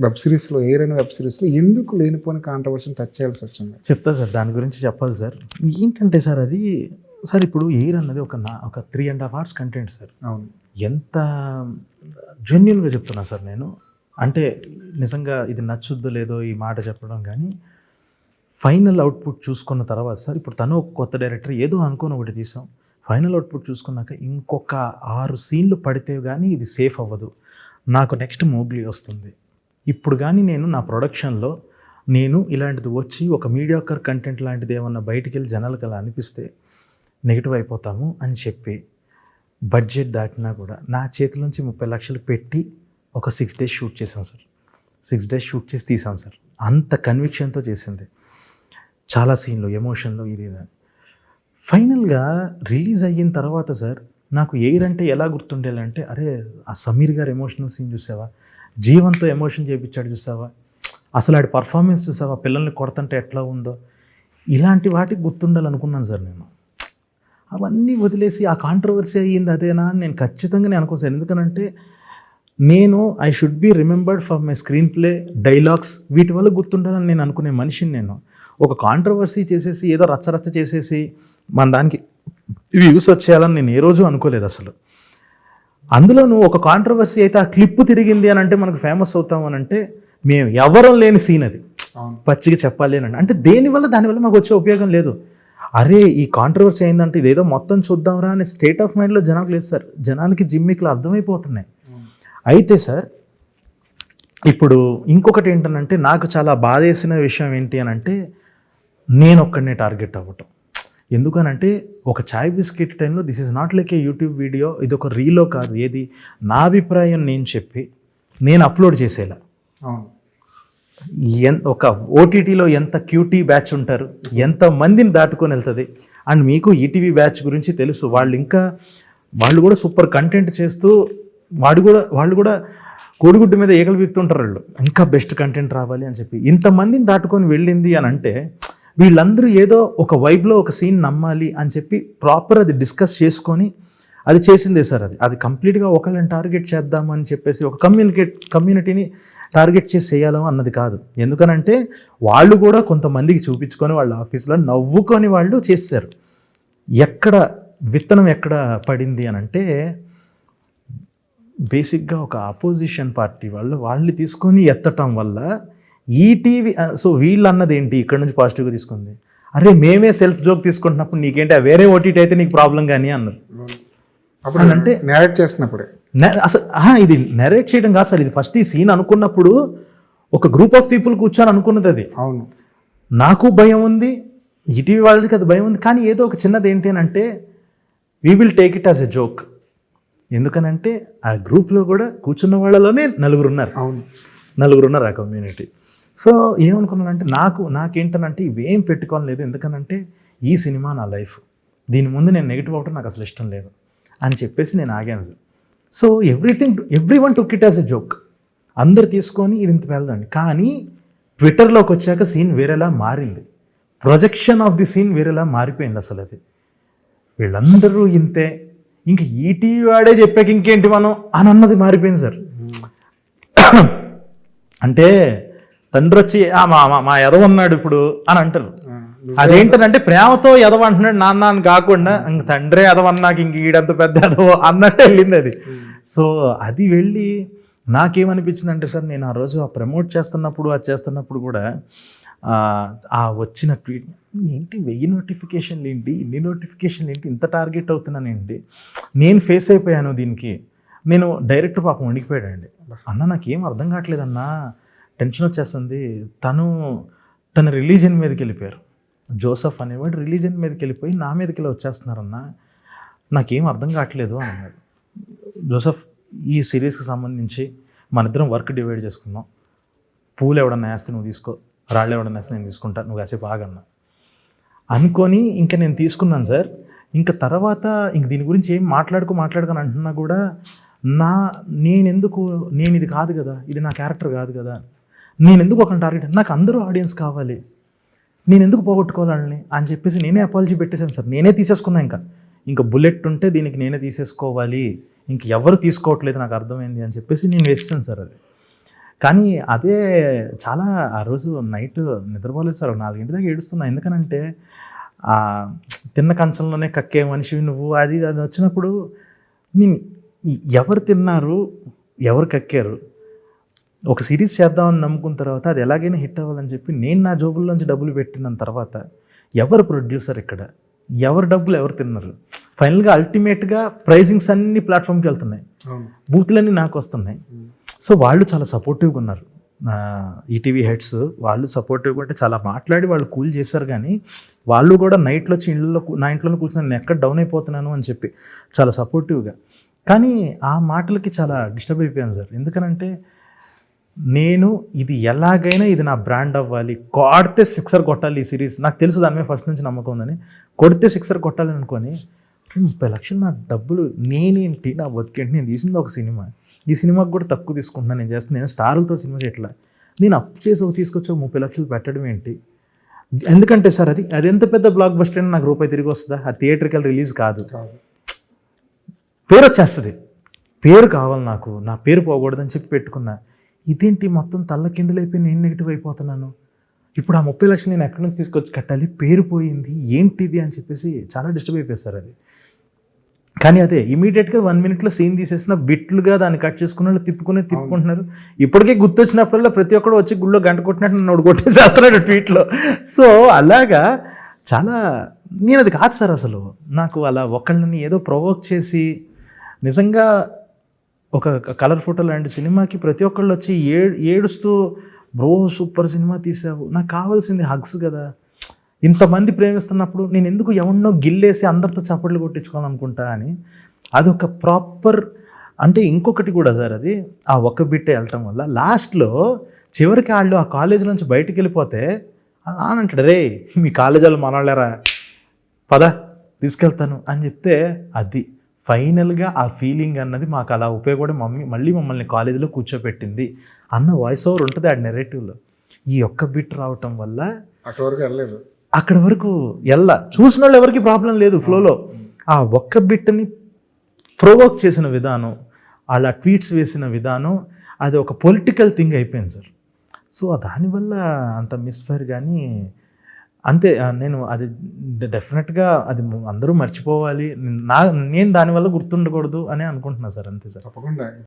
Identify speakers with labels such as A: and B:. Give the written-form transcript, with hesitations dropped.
A: Web సిరీస్లో ఏరైనా web సిరీస్లో ఎందుకు లేనిపోయిన కాంట్రవర్సీని టచ్ చేయాల్సి వచ్చింది?
B: చెప్తా సార్, దాని గురించి చెప్పాలి సార్. ఏంటంటే సార్ అది సార్ ఇప్పుడు ఎయిర్ అన్నది ఒక 3.5 hours కంటెంట్ సార్.
A: అవును,
B: ఎంత జెన్యున్గా చెప్తున్నా సార్ నేను. అంటే నిజంగా ఇది నచ్చుద్దో లేదో ఈ మాట చెప్పడం, కానీ ఫైనల్ అవుట్పుట్ చూసుకున్న తర్వాత సార్, ఇప్పుడు తను ఒక కొత్త డైరెక్టర్ ఏదో అనుకోని ఒకటి తీసాం, ఫైనల్ అవుట్పుట్ చూసుకున్నాక ఇంకొక 6 సీన్లు పడితే కానీ ఇది సేఫ్ అవ్వదు, నాకు నెక్స్ట్ మోగ్లీ వస్తుంది. ఇప్పుడు కానీ నేను నా ప్రొడక్షన్లో నేను ఇలాంటిది వచ్చి ఒక మీడియాకర్ కంటెంట్ లాంటిది ఏమన్నా బయటికి వెళ్ళి జనాలకు అలా అనిపిస్తే నెగిటివ్ అయిపోతాము అని చెప్పి బడ్జెట్ దాటినా కూడా నా చేతి నుంచి 30 లక్షలు పెట్టి ఒక 6 days షూట్ చేసాం సార్. 6 days షూట్ చేసి తీసాం సార్. అంత కన్విక్షన్తో చేసింది. చాలా సీన్లు ఎమోషన్లు ఇది. ఫైనల్గా రిలీజ్ అయిన తర్వాత సార్ నాకు ఎయిర్ అంటే ఎలా గుర్తుండేలంటే, అరే ఆ సమీర్ గారు ఎమోషనల్ సీన్ చూసావా, జీవంతో ఎమోషన్ చేయించాడు చూసావా, అసలు ఆడి పర్ఫార్మెన్స్ చూసావా, పిల్లల్ని కొడతంటే ఎట్లా ఉందో, ఇలాంటి వాటికి గుర్తుండాలనుకున్నాను సార్ నేను. అవన్నీ వదిలేసి ఆ కాంట్రవర్సీ అయ్యింది అదేనా అని నేను ఖచ్చితంగా నేను అనుకోను సార్. ఎందుకనంటే నేను I should be remembered for my screen play, dialogues, వీటి వల్ల గుర్తుండాలని నేను అనుకునే మనిషిని నేను. ఒక కాంట్రవర్సీ చేసేసి ఏదో రచ్చరచ్చ చేసేసి మన దానికి వ్యూస్ వచ్చేయాలని నేను ఏ రోజు అనుకోలేదు అసలు. అందులోనూ ఒక కాంట్రవర్సీ అయితే ఆ క్లిప్పు తిరిగింది అని అంటే మనకు ఫేమస్ అవుతాం అని అంటే మేము ఎవరం లేని సీన్ అది, పచ్చిగా చెప్పాలి అని అంటే దానివల్ల మాకు వచ్చే ఉపయోగం లేదు. అరే ఈ కాంట్రవర్సీ అయిందంటే ఇదేదో మొత్తం చూద్దాంరా అని స్టేట్ ఆఫ్ మైండ్లో జనాలకు లేదు సార్. జనానికి జిమ్మిక్లు అర్థమైపోతున్నాయి. అయితే సార్ ఇప్పుడు ఇంకొకటి ఏంటనంటే నాకు చాలా బాధేసిన విషయం ఏంటి అని అంటే నేను ఒక్కడనే టార్గెట్ అవ్వటం. ఎందుకనంటే ఒక చాయ్ బిస్కెట్ టైంలో this is not like A YouTube video, ఇది ఒక రీలో కాదు, ఏది నా అభిప్రాయం నేను చెప్పి నేను అప్లోడ్ చేసేలా. ఒక ఓటీటీలో ఎంత క్యూటీ బ్యాచ్ ఉంటారు, ఎంత మందిని దాటుకొని వెళ్తుంది. అండ్ మీకు ఈటీవీ బ్యాచ్ గురించి తెలుసు, వాళ్ళు కూడా సూపర్ కంటెంట్ చేస్తూ వాళ్ళు కూడా కోడిగుడ్డు మీద ఈగలు వీక్తుంటారు. వాళ్ళు ఇంకా బెస్ట్ కంటెంట్ రావాలి అని చెప్పి ఇంతమందిని దాటుకొని వెళ్ళింది అని అంటే వీళ్ళందరూ ఏదో ఒక వైబ్లో ఒక సీన్ నమ్మాలి అని చెప్పి ప్రాపర్ అది డిస్కస్ చేసుకొని అది చేసిందే సార్. అది కంప్లీట్గా ఒకళ్ళని టార్గెట్ చేద్దామని చెప్పేసి ఒక కమ్యూనిటీని టార్గెట్ చేసి చేయాలో అన్నది కాదు. ఎందుకనంటే వాళ్ళు కూడా కొంతమందికి చూపించుకొని వాళ్ళ ఆఫీస్లో నవ్వుకొని వాళ్ళు చేశారు. విత్తనం ఎక్కడ పడింది అని అంటే బేసిక్గా ఒక అపోజిషన్ పార్టీ వాళ్ళని తీసుకొని ఎత్తటం వల్ల ఈటీవీ సో వీళ్ళు అన్నది ఏంటి ఇక్కడ నుంచి పాజిటివ్గా తీసుకుంది, అరే మేమే సెల్ఫ్ జోక్ తీసుకుంటున్నప్పుడు నీకేంటి వేరే ఓటీటీ అయితే నీకు ప్రాబ్లం కానీ అన్నారు.
A: అప్పుడు అంటే నేరేట్ చేస్తున్నప్పుడే
B: అసలు ఇది నెరేట్ చేయడం కాదు సార్, ఇది ఫస్ట్ ఈ సీన్ అనుకున్నప్పుడు ఒక గ్రూప్ ఆఫ్ పీపుల్ కూర్చొని అనుకున్నది అది.
A: అవును,
B: నాకు భయం ఉంది, ఈటీవీ వాళ్ళకి అది భయం ఉంది, కానీ ఏదో ఒక చిన్నది ఏంటి అని అంటే we will take it as a joke. ఎందుకనంటే ఆ గ్రూప్లో కూడా కూర్చున్న వాళ్ళలోనే నలుగురు ఉన్నారు ఆ కమ్యూనిటీ. సో ఏమనుకున్నానంటే నాకేంటనంటే ఇవేం పెట్టుకోవాలి లేదు, ఎందుకనంటే ఈ సినిమా నా లైఫ్, దీని ముందు నేను నెగిటివ్ అవటం నాకు అసలు ఇష్టం లేదు అని చెప్పేసి నేను ఆగాను sir. So everyone took it as a joke, అందరు తీసుకొని ఇది ఇంత వెళ్దండి. కానీ ట్విట్టర్లోకి వచ్చాక సీన్ వేరేలా మారింది, ప్రొజెక్షన్ ఆఫ్ ది సీన్ వేరేలా మారిపోయింది అసలు. అది వీళ్ళందరూ ఇంతే, ఇంక ఈటీవీ వాడే చెప్పాక ఇంకేంటి మనం అని అన్నది మారిపోయింది సార్. అంటే తండ్రి వచ్చి మా ఎదవ ఉన్నాడు ఇప్పుడు అని అంటారు. అదేంటంటే ప్రేమతో ఎదవ అంటున్నాడు నాన్న అని కాకుండా ఇంక తండ్రే ఎదవన్నాక ఇంక ఈడంత పెద్ద ఎదవ అన్నట్టు వెళ్ళింది అది. సో అది వెళ్ళి నాకేమనిపించింది అంటే సార్, నేను ఆ రోజు ప్రమోట్ చేస్తున్నప్పుడు కూడా ఆ వచ్చిన ట్వీట్ ఏంటి, 1000 నోటిఫికేషన్లు ఏంటి, ఇన్ని నోటిఫికేషన్లు ఏంటి, ఇంత టార్గెట్ అవుతున్నానేంటి, నేను ఫేస్ అయిపోయాను దీనికి. నేను డైరెక్టర్ పాపం వణికిపోయాడండి. అన్న నాకేం అర్థం కావట్లేదన్నా, టెన్షన్ వచ్చేస్తుంది, తన రిలీజన్ మీదకి వెళ్ళిపోయారు, జోసఫ్ అనేవాడు రిలీజన్ మీదకి వెళ్ళిపోయి నా మీదకి వెళ్ళి వచ్చేస్తున్నారన్న, నాకేం అర్థం కావట్లేదు అని అన్నాడు. జోసఫ్ ఈ సిరీస్కి సంబంధించి మన ఇద్దరం వర్క్ డివైడ్ చేసుకున్నాం, పూలు ఎవడన్నా వేస్తే నువ్వు తీసుకో, రాళ్ళు ఎవడన్నా వేస్తే నేను తీసుకుంటా, నువ్వు కాసేపు ఆగన్నా అనుకొని ఇంకా నేను తీసుకున్నాను సార్. ఇంకా తర్వాత ఇంక దీని గురించి ఏం మాట్లాడుకొని అంటున్నా కూడా నేను ఇది కాదు కదా, ఇది నా క్యారెక్టర్ కాదు కదా, నేను ఎందుకు ఒక టార్గెట్, నాకు అందరూ ఆడియన్స్ కావాలి, నేను ఎందుకు పోగొట్టుకోవాలని అని చెప్పేసి నేనే అపాలజీ పెట్టేశాను సార్. నేనే తీసేసుకున్నా, ఇంకా బుల్లెట్ ఉంటే దీనికి నేనే తీసేసుకోవాలి, ఇంక ఎవరు తీసుకోవట్లేదు నాకు అర్థమైంది అని చెప్పేసి నేను వేసాను సార్ అది. కానీ అదే చాలా ఆ రోజు నైట్ నిద్రపోలేదు సార్, 4 దాకా ఏడుస్తున్నా. ఎందుకనంటే తిన్న కంచంలోనే కక్కే మనిషివి నువ్వు, అది అది వచ్చినప్పుడు నేను ఎవరు తిన్నారు, ఎవరు కక్కారు, ఒక సిరీస్ చేద్దామని నమ్ముకున్న తర్వాత అది ఎలాగైనా హిట్ అవ్వాలని చెప్పి నేను నా జోబుల్లోంచి డబ్బులు పెట్టిన తర్వాత ఎవరు ప్రొడ్యూసర్ ఇక్కడ, ఎవరు డబ్బులు ఎవరు తిన్నారు, ఫైనల్గా అల్టిమేట్గా ప్రైజింగ్స్ అన్ని ప్లాట్ఫామ్కి వెళ్తున్నాయి, బూత్లన్నీ నాకు వస్తున్నాయి. సో వాళ్ళు చాలా సపోర్టివ్గా ఉన్నారు, ఈటీవీ హెడ్స్ వాళ్ళు సపోర్టివ్గా ఉంటే చాలా మాట్లాడి వాళ్ళు కూల్ చేశారు. కానీ వాళ్ళు కూడా నైట్లో వచ్చి నా ఇంట్లోనే కూర్చుని నేను ఎక్కడ డౌన్ అయిపోతున్నాను అని చెప్పి చాలా సపోర్టివ్గా. కానీ ఆ మాటలకి చాలా డిస్టర్బ్ అయిపోయాను సార్. ఎందుకనంటే నేను ఇది ఎలాగైనా ఇది నా బ్రాండ్ అవ్వాలి, కొడితే సిక్సర్ కొట్టాలి ఈ సిరీస్, నాకు తెలుసు దాని మీద ఫస్ట్ నుంచి నమ్మకం ఉందని, కొడితే సిక్సర్ కొట్టాలి అనుకొని 30 లక్షలు నా డబ్బులు నేనేంటి నా బతికేంటి, నేను తీసింది ఒక సినిమా, ఈ సినిమాకి కూడా తక్కువ తీసుకుంటున్నాను, నేను చేస్తాను, నేను స్టార్లతో సినిమా చేయట్లా, నేను అప్పు చేసి తీసుకొచ్చి 30 లక్షలు పెట్టడం ఏంటి. ఎందుకంటే సార్ అది ఎంత పెద్ద బ్లాక్ బస్టర్ అయినా నాకు రూపాయి తిరిగి వస్తుందా, ఆ థియేటర్కల్ రిలీజ్ కాదు, పేరు వచ్చేస్తుంది, పేరు కావాలి నాకు, నా పేరు పోకూడదని చెప్పి పెట్టుకున్నా. ఇదేంటి మొత్తం తల్ల కిందలైపోయి నేను నెగిటివ్ అయిపోతున్నాను, ఇప్పుడు ఆ 30 లక్షలు నేను ఎక్కడి నుంచి తీసుకొచ్చి కట్టాలి, పేరు పోయింది ఏంటిది అని చెప్పేసి చాలా డిస్టర్బ్ అయిపోయారు అది. కానీ అదే ఇమీడియట్గా 1 minute సీన్ తీసేసిన బిట్లుగా దాన్ని కట్ చేసుకున్న తిప్పుకుంటున్నారు. ఇప్పటికే గుర్తొచ్చినప్పుడల్లా ప్రతి ఒక్కడు వచ్చి గుళ్ళో గంట కొట్టినట్టు నన్ను కొట్టేసేస్తున్నాడు ట్వీట్లో. సో అలాగా చాలా నేను అది కాదు సార్, అసలు నాకు అలా ఒకళ్ళని ఏదో ప్రొవోక్ చేసి నిజంగా ఒక కలర్ ఫోటో లాంటి సినిమాకి ప్రతి ఒక్కళ్ళు వచ్చి ఏడుస్తూ బ్రో సూపర్ సినిమా తీసావు, నాకు కావాల్సింది హగ్స్ కదా, ఇంతమంది ప్రేమిస్తున్నప్పుడు నేను ఎందుకు ఎవరినో గిల్లేసి అందరితో చప్పట్లు కొట్టించుకోవాలనుకుంటా అని. అదొక ప్రాపర్ అంటే ఇంకొకటి కూడా సార్, అది ఆ ఒక్క బిట్టే వెళ్ళటం వల్ల లాస్ట్లో చివరికి వాళ్ళు ఆ కాలేజీ నుంచి బయటికి వెళ్ళిపోతే అంటాడు, రే మీ కాలేజీ వాళ్ళు మనవాళ్ళరా పద తీసుకెళ్తాను అని చెప్తే అది ఫైనల్గా ఆ ఫీలింగ్ అన్నది మాకు అలా ఉపయోగపడి మళ్ళీ మమ్మల్ని కాలేజీలో కూర్చోపెట్టింది అన్న వాయిస్ ఓవర్ ఉంటుంది ఆ నెరేటివ్లో. ఈ ఒక్క బిట్ రావటం వల్ల అక్కడ వరకు చూసిన వాళ్ళు ఎవరికి ప్రాబ్లం లేదు ఫ్లోలో. ఆ ఒక్క బిట్ని ప్రొవోక్ చేసిన విధానం, అలా ట్వీట్స్ వేసిన విధానం, అది ఒక పొలిటికల్ థింగ్ అయిపోయింది సార్. సో దానివల్ల అంత మిస్ఫైర్. కానీ అంతే, నేను అది డెఫినెట్గా అది అందరూ మర్చిపోవాలి, నేను దానివల్ల గుర్తుండకూడదు అని అనుకుంటున్నాను సార్. అంతే సార్.
A: తప్పకుండా.